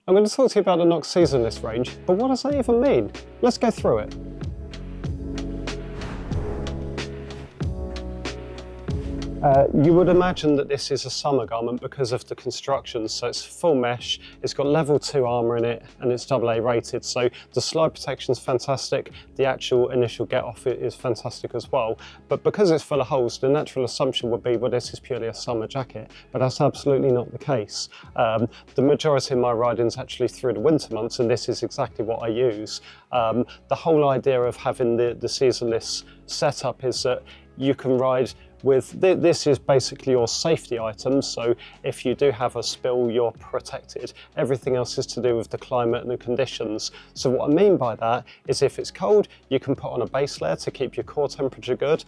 I'm going to talk to you about the Knox Seasonless range, but what does that even mean? Let's go through it. You would imagine that this is a summer garment because of the construction, so it's full mesh, it's got level 2 armour in it, and it's AA rated, so the slide protection is fantastic, the actual initial get off it is fantastic as well, but because it's full of holes, the natural assumption would be, well, this is purely a summer jacket, but that's absolutely not the case. The majority of my riding is actually through the winter months, and this is exactly what I use. The whole idea of having the seasonless setup is that you can ride with, this is basically your safety items, so if you do have a spill, you're protected. Everything else is to do with the climate and the conditions. So what I mean by that is if it's cold, you can put on a base layer to keep your core temperature good.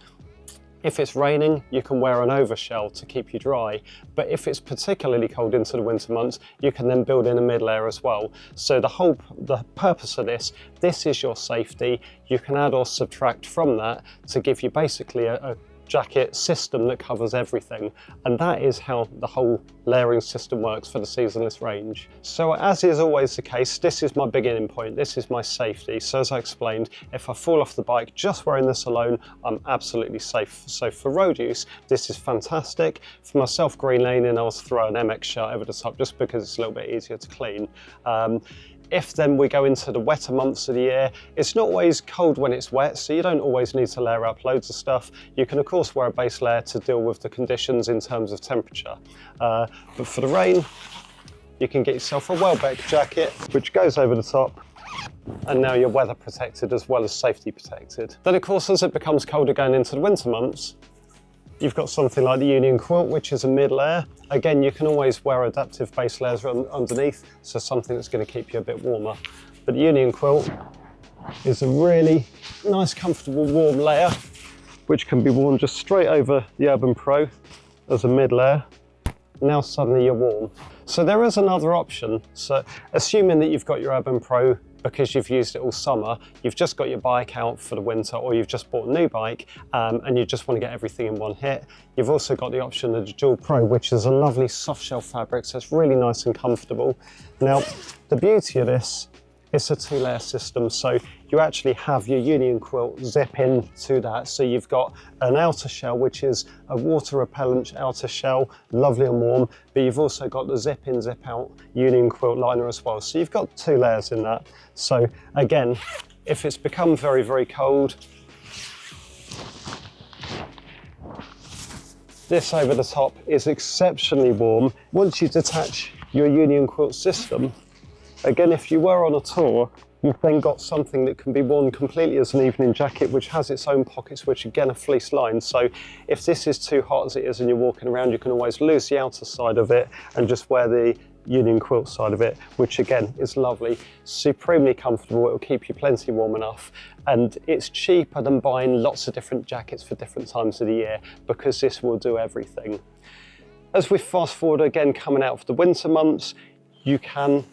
If it's raining, you can wear an overshell to keep you dry. But if it's particularly cold into the winter months, you can then build in a mid layer as well. So the purpose of this is your safety. You can add or subtract from that to give you basically a jacket system that covers everything, and that is how the whole layering system works for the seasonless range. So as is always the case, this is my beginning point, this is my safety. So as I explained, if I fall off the bike just wearing this alone, I'm absolutely safe. So for road use, this is fantastic. For myself green laning, I'll throw an MX shirt over the top just because it's a little bit easier to clean. If then we go into the wetter months of the year, it's not always cold when it's wet, so you don't always need to layer up loads of stuff. You can of course wear a base layer to deal with the conditions in terms of temperature. But for the rain, you can get yourself a Welbeck jacket, which goes over the top, and now you're weather protected as well as safety protected. Then of course, as it becomes colder going into the winter months, you've got something like the Union Quilt, which is a mid layer. Again, you can always wear adaptive base layers underneath, so something that's going to keep you a bit warmer. But the Union Quilt is a really nice, comfortable, warm layer, which can be worn just straight over the Urbane Pro as a mid layer. Now suddenly you're warm. So there is another option. So assuming that you've got your Urbane Pro because you've used it all summer, you've just got your bike out for the winter, or you've just bought a new bike and you just want to get everything in one hit. You've also got the option of the Dual Pro, which is a lovely soft shell fabric, so it's really nice and comfortable. Now, the beauty of this, it's a 2-layer system, so you actually have your Union Quilt zip in to that. So you've got an outer shell, which is a water repellent outer shell, lovely and warm, but you've also got the zip in, zip out Union Quilt liner as well. So you've got 2 layers in that. So again, if it's become very, very cold, this over the top is exceptionally warm. Once you detach your Union Quilt system, again, if you were on a tour, you've then got something that can be worn completely as an evening jacket, which has its own pockets, which again are fleece lined. So if this is too hot as it is and you're walking around, you can always lose the outer side of it and just wear the Union Quilt side of it, which again is lovely, supremely comfortable. It'll keep you plenty warm enough, and it's cheaper than buying lots of different jackets for different times of the year because this will do everything. As we fast forward again, coming out of the winter months, you can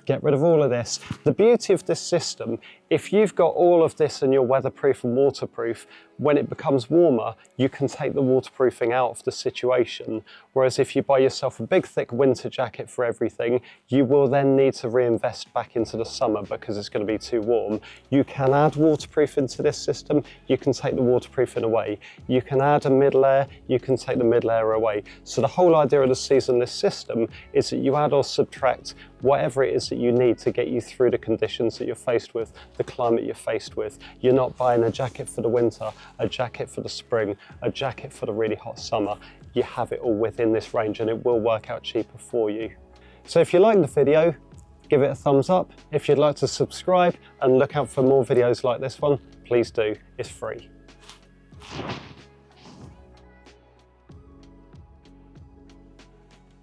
get rid of all of this. The beauty of this system, if you've got all of this and you're weatherproof and waterproof, when it becomes warmer, you can take the waterproofing out of the situation. Whereas if you buy yourself a big thick winter jacket for everything, you will then need to reinvest back into the summer because it's going to be too warm. You can add waterproof into this system, you can take the waterproofing away. You can add a mid layer, you can take the mid layer away. So the whole idea of the seasonless system is that you add or subtract whatever it is that you need to get you through the conditions that you're faced with, the climate you're faced with. You're not buying a jacket for the winter, a jacket for the spring, a jacket for the really hot summer. You have it all within this range and it will work out cheaper for you. So if you like the video, give it a thumbs up. If you'd like to subscribe and look out for more videos like this one, please do. It's free.